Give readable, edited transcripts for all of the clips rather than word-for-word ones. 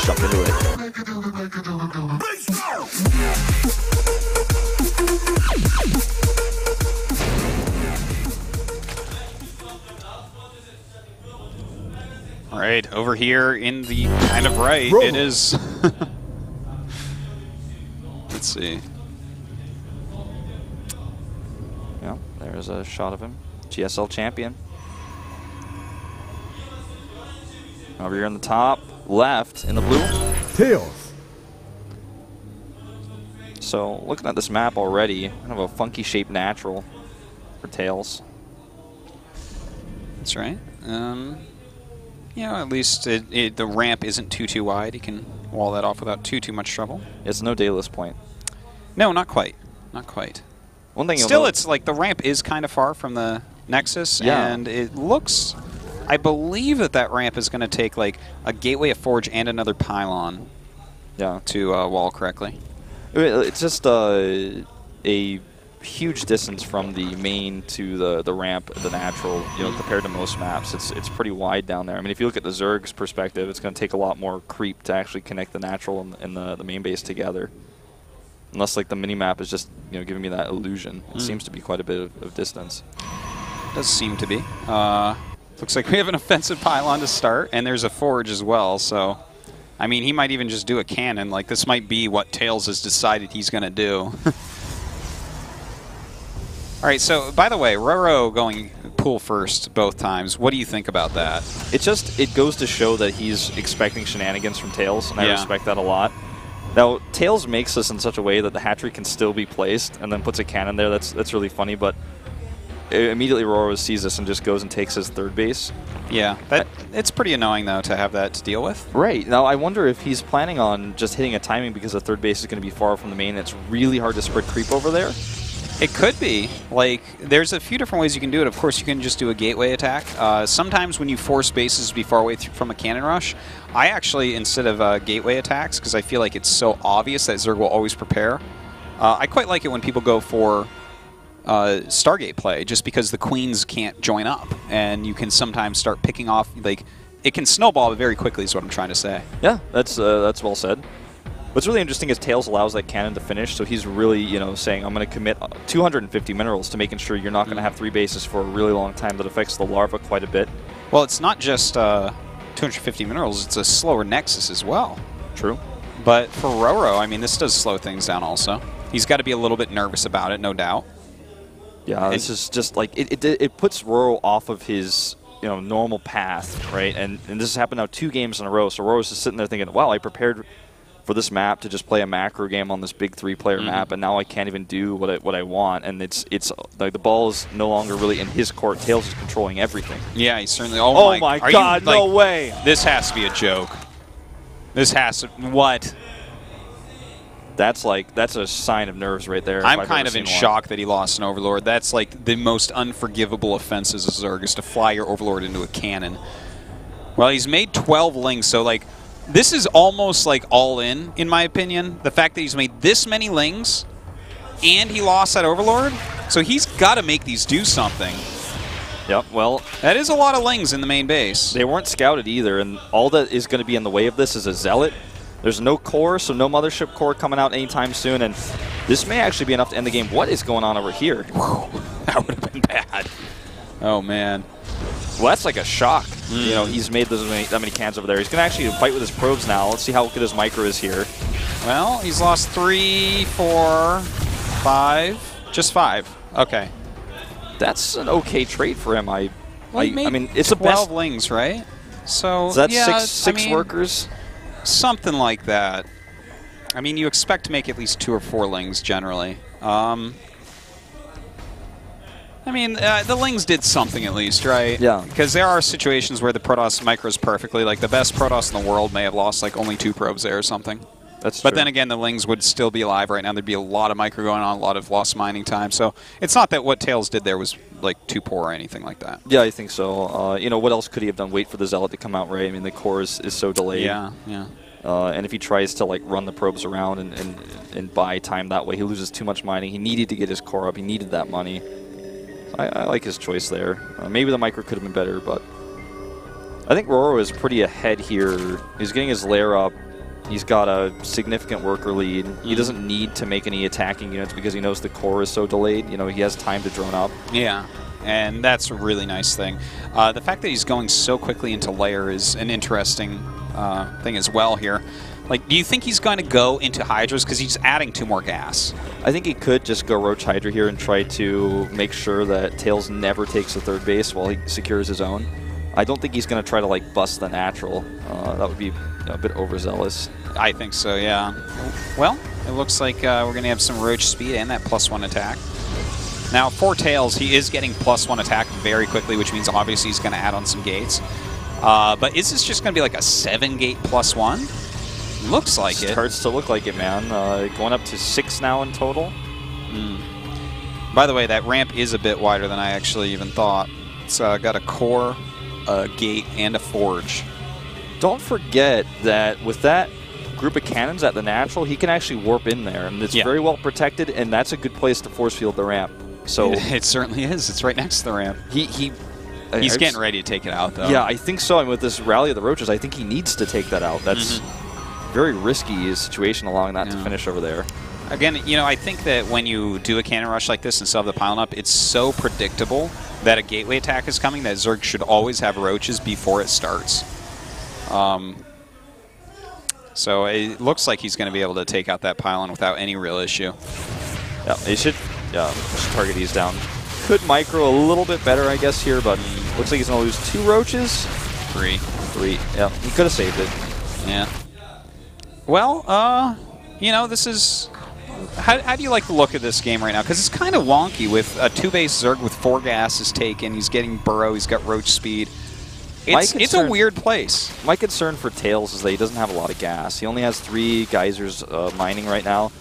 let's jump into it. All right, over here in the kind of right, it is. Let's see. Yeah, there's a shot of him. GSL champion. Over here in the top left in the blue. Tails. So looking at this map already, kind of a funky shaped natural for Tails. That's right. You know, at least the ramp isn't too wide. He can wall that off without too much trouble. It's no Daedalus point. No, not quite. Not quite. One thing Still, it's like the ramp is kind of far from the Nexus, yeah. And it looks. I believe that ramp is going to take like a gateway, a forge, and another pylon. Yeah. To wall correctly. It's just a huge distance from the main to the ramp, the natural. You know, compared to most maps, it's pretty wide down there. I mean, if you look at the Zerg's perspective, it's going to take a lot more creep to actually connect the natural and the main base together. Unless like the mini map is just giving me that illusion. It seems to be quite a bit of distance. Does seem to be. Looks like we have an offensive pylon to start, and there's a forge as well. So, I mean, he might even just do a cannon. Like this might be what Tails has decided he's going to do. All right. So, by the way, RorO going pool first both times. What do you think about that? It goes to show that he's expecting shenanigans from Tails, and I respect that a lot. Now, Tails makes this in such a way that the hatchery can still be placed, and then puts a cannon there. That's really funny, but immediately RorO sees this and just goes and takes his third base. Yeah, it's pretty annoying, though, to have that to deal with. Right. Now, I wonder if he's planning on just hitting a timing because the third base is going to be far from the main, and it's really hard to spread creep over there. It could be. Like, there's a few different ways you can do it. Of course, you can just do a gateway attack. Sometimes when you force bases to be far away from a cannon rush, I actually, instead of gateway attacks, because I feel like it's so obvious that Zerg will always prepare, I quite like it when people go for Stargate play, just because the queens can't join up, and you can sometimes start picking off, like, it can snowball very quickly is what I'm trying to say. Yeah, that's well said. What's really interesting is Tails allows that cannon to finish, so he's really, saying, I'm going to commit 250 minerals to making sure you're not going to have 3 bases for a really long time. That affects the larva quite a bit. Well, it's not just 250 minerals, it's a slower Nexus as well. True. But for RorO, I mean, this does slow things down also. He's got to be a little bit nervous about it, no doubt. Yeah, this is just like, it puts RorO off of his normal path, right? And this has happened now 2 games in a row, so RorO's just sitting there thinking, wow, I prepared for this map to just play a macro game on this big 3-player map, and now I can't even do what I want, and it's like the ball is no longer really in his court. Tails is controlling everything. Yeah, he's certainly. Oh my God! No way! This has to be a joke. This has to. What? That's a sign of nerves right there. I'm kind of in shock that he lost an Overlord. That's like the most unforgivable offense as a Zerg, is to fly your Overlord into a cannon. Well, he's made 12 lings, so like. This is almost like all in my opinion. The fact that he's made this many lings and he lost that Overlord. So he's got to make these do something. Yep, well. That is a lot of lings in the main base. They weren't scouted either, and all that is going to be in the way of this is a Zealot. There's no core, so no Mothership core coming out anytime soon, and this may actually be enough to end the game. What is going on over here? Whew, that would have been bad. Oh, man. Well, that's like a shock. He's made that many cans over there. He's going to actually fight with his probes now. Let's see how good his micro is here. Well, he's lost 3, 4, 5. Just 5. Okay. That's an okay trade for him. I mean, it's 12 lings, right? So that's yeah, six workers? Something like that. I mean, you expect to make at least 2 or 4 lings generally. I mean, the lings did something at least, right? Yeah. Because there are situations where the Protoss micros perfectly. Like the best Protoss in the world may have lost like only 2 probes there or something. That's true. But then again, the lings would still be alive right now. There'd be a lot of micro going on, a lot of lost mining time. So it's not that what Tails did there was like too poor or anything like that. Yeah, I think so. What else could he have done? Wait for the Zealot to come out, right? I mean, the core is so delayed. Yeah, yeah. And if he tries to like run the probes around and buy time that way, he loses too much mining. He needed to get his core up. He needed that money. I like his choice there. Maybe the micro could have been better, but I think RorO is pretty ahead here. He's getting his lair up. He's got a significant worker lead. He doesn't need to make any attacking units because he knows the core is so delayed. You know, he has time to drone up. Yeah, and that's a really nice thing. The fact that he's going so quickly into layer is an interesting thing as well here. Like, do you think he's going to go into Hydras because he's adding 2 more gas? I think he could just go Roach Hydra here and try to make sure that Tails never takes the 3rd base while he secures his own. I don't think he's going to try to, like, bust the natural. That would be a bit overzealous. I think so, yeah. Well, it looks like we're going to have some Roach speed and that +1 attack. Now, for Tails, he is getting +1 attack very quickly, which means obviously he's going to add on some gates. But is this just going to be like a 7-gate +1? Looks like it. Starts to look like it, man. Going up to 6 now in total. By the way, that ramp is a bit wider than I actually even thought. It's got a core, a gate, and a forge. Don't forget that with that group of cannons at the natural, he can actually warp in there, and it's very well protected, and that's a good place to force field the ramp. So it certainly is. It's right next to the ramp. He's getting ready to take it out, though. Yeah, I think so. And with this Rally of the Roaches, I think he needs to take that out. That's very risky situation allowing that to finish over there. Again, you know, I think that when you do a cannon rush like this and still have the piling up, it's so predictable that a gateway attack is coming that Zerg should always have roaches before it starts. So it looks like he's going to be able to take out that pylon without any real issue. Yeah, he should target these down. Could micro a little bit better, I guess, here, but looks like he's going to lose 2 roaches. 3. Yeah, he could have saved it. Yeah. Well, you know, this is... How do you like the look of this game right now? Because it's kind of wonky with a 2-base Zerg with 4 gases taken. He's getting burrow. He's got roach speed. It's a weird place. My concern for Tails is that he doesn't have a lot of gas. He only has 3 geysers mining right now,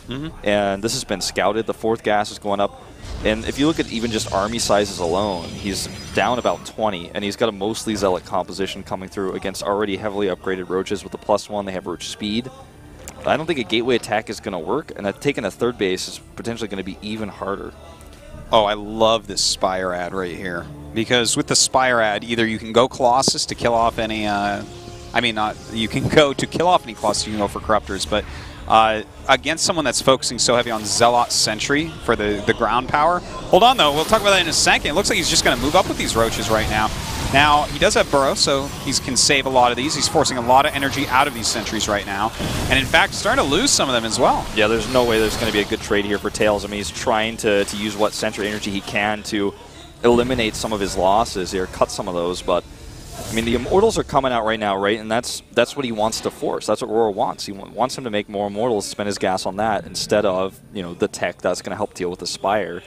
and this has been scouted. The 4th gas is going up. And if you look at even just army sizes alone, he's down about 20, and he's got a mostly Zealot composition coming through against already heavily upgraded roaches with the +1. They have roach speed. I don't think a gateway attack is going to work, and taking a 3rd base is potentially going to be even harder. Oh, I love this Spire ad right here. Because with the Spire ad, either you can go Colossus to kill off any... you can go to kill off any Colossus, you can go for Corruptors, but against someone that's focusing so heavy on Zealot Sentry for the ground power... Hold on, though. We'll talk about that in a second. It looks like he's just going to move up with these roaches right now. Now, he does have Burrow, so he can save a lot of these. He's forcing a lot of energy out of these sentries right now. And in fact, starting to lose some of them as well. Yeah, there's no way there's going to be a good trade here for Tails. I mean, he's trying to use what sentry energy he can to eliminate some of his losses here, cut some of those. But, I mean, the Immortals are coming out right now, right? And that's what he wants to force. That's what RorO wants. He wants him to make more Immortals, spend his gas on that, instead of, you know, the tech that's going to help deal with the Spire.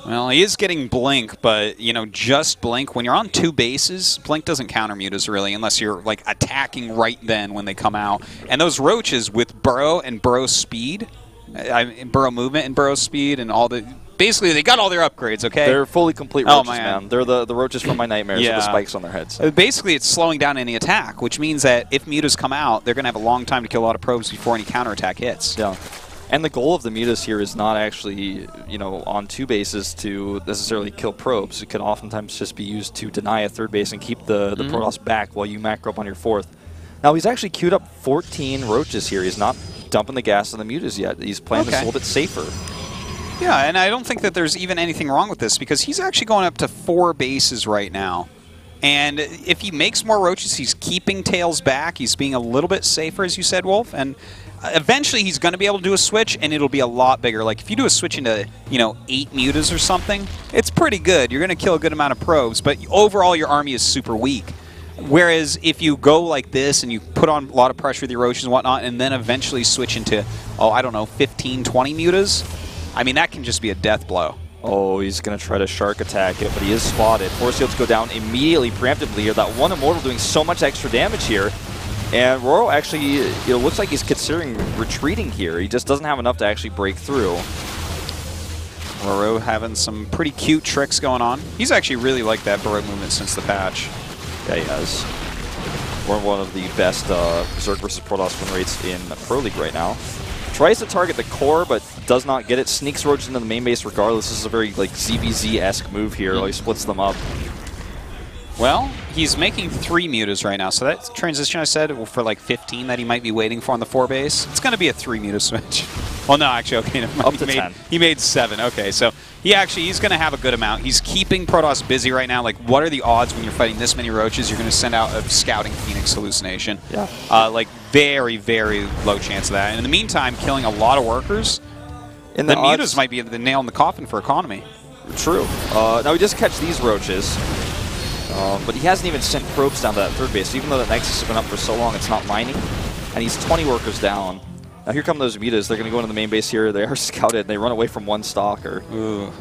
Well, he is getting Blink, but, you know, just Blink. When you're on 2 bases, Blink doesn't counter mutas, really, unless you're, like, attacking right then when they come out. And those roaches with Burrow and Burrow speed, Burrow movement and Burrow speed and all the... Basically, they got all their upgrades, okay? They're fully complete roaches, man. They're the roaches from my nightmares with the spikes on their heads. Basically, it's slowing down any attack, which means that if mutas come out, they're going to have a long time to kill a lot of probes before any counterattack hits. Yeah. And the goal of the mutas here is not actually, you know, on 2 bases to necessarily kill probes. It can oftentimes just be used to deny a 3rd base and keep the Protoss back while you macro up on your 4th. Now, he's actually queued up 14 roaches here. He's not dumping the gas on the mutas yet. He's playing this a little bit safer. Yeah, and I don't think that there's even anything wrong with this because he's actually going up to 4 bases right now. And if he makes more roaches, he's keeping Tails back. He's being a little bit safer, as you said, Wolf. And eventually, he's going to be able to do a switch, and it'll be a lot bigger. Like, if you do a switch into, you know, 8 mutas or something, it's pretty good. You're going to kill a good amount of probes, but overall, your army is super weak. Whereas if you go like this and you put on a lot of pressure with your roaches and whatnot, and then eventually switch into, oh, I don't know, 15, 20 mutas, I mean, that can just be a death blow. Oh, he's going to try to shark attack it, but he is spotted. Force fields go down immediately, preemptively here. That one Immortal doing so much extra damage here. And RorO actually, it looks like he's considering retreating here. He just doesn't have enough to actually break through. RorO having some pretty cute tricks going on. He's actually really liked that Burrow movement since the patch. Yeah, he has. We're one of the best Zerg versus Protoss win rates in Pro League right now. Tries to target the core, but does not get it. Sneaks roaches into the main base regardless. This is a very like ZVZ-esque move here. He splits them up. Well, he's making 3 mutas right now, so that transition I said for like 15 that he might be waiting for on the 4 base, it's going to be a 3 muta switch. Well, no, actually, okay, never mind. Up to 10. He made 7. Okay, so he's going to have a good amount. He's keeping Protoss busy right now. Like, what are the odds when you're fighting this many roaches you're going to send out a scouting Phoenix hallucination? Yeah. Like, very, very low chance of that. And in the meantime, killing a lot of workers. And the mutas might be the nail in the coffin for economy. True. Now we just catch these roaches. But he hasn't even sent probes down to that 3rd base. Even though that Nexus has been up for so long, it's not mining. And he's 20 workers down. Now here come those mutas. They're going to go into the main base here. They are scouted. And they run away from 1 stalker. Ooh.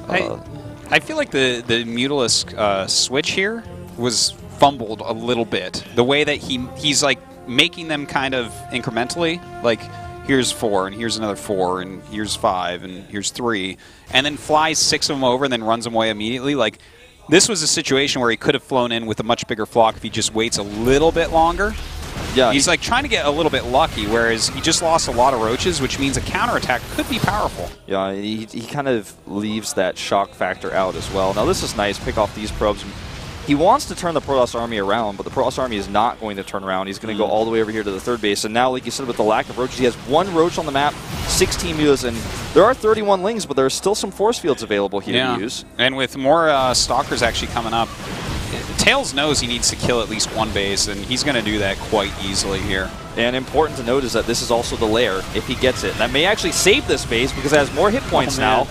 I feel like the Mutalisk switch here was fumbled a little bit. The way that he's like making them kind of incrementally, like here's 4, and here's another 4, and here's 5, and here's 3, and then flies 6 of them over and then runs them away immediately. Like, this was a situation where he could have flown in with a much bigger flock if he just waits a little bit longer. Yeah, he's like trying to get a little bit lucky, whereas he just lost a lot of roaches, which means a counterattack could be powerful. Yeah, he kind of leaves that shock factor out as well. Now this is nice, pick off these probes. He wants to turn the Protoss army around, but the Protoss army is not going to turn around. He's going to go all the way over here to the 3rd base. And now, like you said, with the lack of roaches, he has 1 roach on the map, 16 mutas, and there are 31 lings, but there are still some force fields available here to use. And with more stalkers actually coming up, Tails knows he needs to kill at least 1 base, and he's going to do that quite easily here. And important to note is that this is also the lair, if he gets it. And that may actually save this base because it has more hit points now.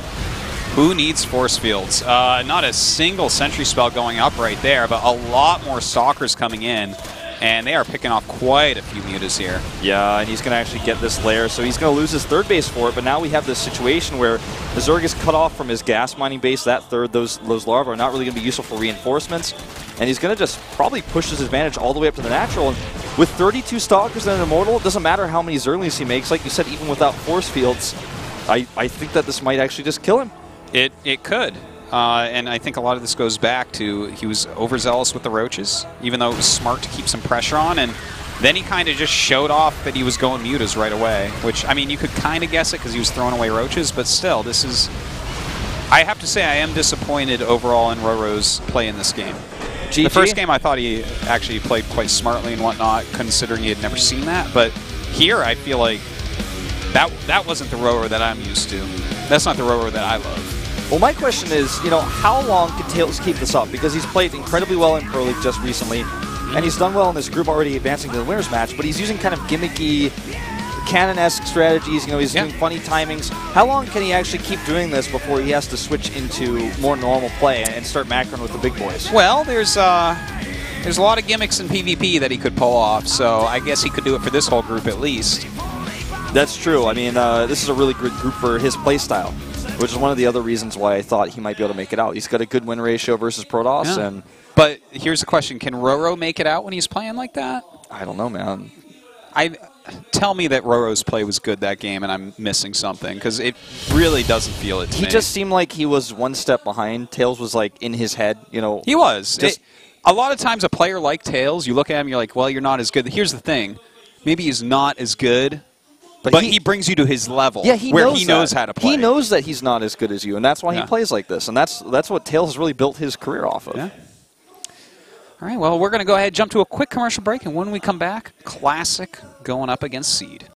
Who needs force fields? Not a single sentry spell going up right there, but a lot more stalkers coming in, and they are picking off quite a few mutas here. Yeah, and he's going to actually get this lair, so he's going to lose his 3rd base for it, but now we have this situation where the Zerg is cut off from his gas mining base. That 3rd, those larvae are not really going to be useful for reinforcements, and he's going to just probably push his advantage all the way up to the natural. And with 32 stalkers and an immortal, it doesn't matter how many Zerglings he makes. Like you said, even without force fields, I think that this might actually just kill him. It could. And I think a lot of this goes back to he was overzealous with the roaches, even though it was smart to keep some pressure on. And then he kind of just showed off that he was going mutas right away, which, I mean, you could kind of guess it because he was throwing away roaches, but still, this is... I have to say I am disappointed overall in RorO's play in this game. GG? The first game I thought he actually played quite smartly and whatnot, considering he had never seen that. But here I feel like that wasn't the RorO that I'm used to. That's not the RorO that I love. Well, my question is, you know, how long can Tails keep this up? Because he's played incredibly well in Pro League just recently, and he's done well in this group already advancing to the winners match, but he's using kind of gimmicky, canon-esque strategies. You know, he's doing funny timings. How long can he actually keep doing this before he has to switch into more normal play and start macroing with the big boys? Well, there's a lot of gimmicks in PvP that he could pull off, so I guess he could do it for this whole group at least. That's true. I mean, this is a really good group for his playstyle, which is one of the other reasons why I thought he might be able to make it out. He's got a good win ratio versus Protoss. Yeah. And but here's the question. Can RorO make it out when he's playing like that? I don't know, man. Tell me that RorO's play was good that game and I'm missing something, because it really doesn't feel it to me. He just seemed like he was one step behind. Tails was like in his head, you know. He was. A lot of times a player like Tails, you look at him, you're like, well, you're not as good. Here's the thing. Maybe he's not as good, but he brings you to his level, where he knows how to play. He knows that he's not as good as you, and that's why he plays like this. And that's what Tails has really built his career off of. Yeah. All right, well, we're going to go ahead and jump to a quick commercial break, and when we come back, Classic going up against Seed.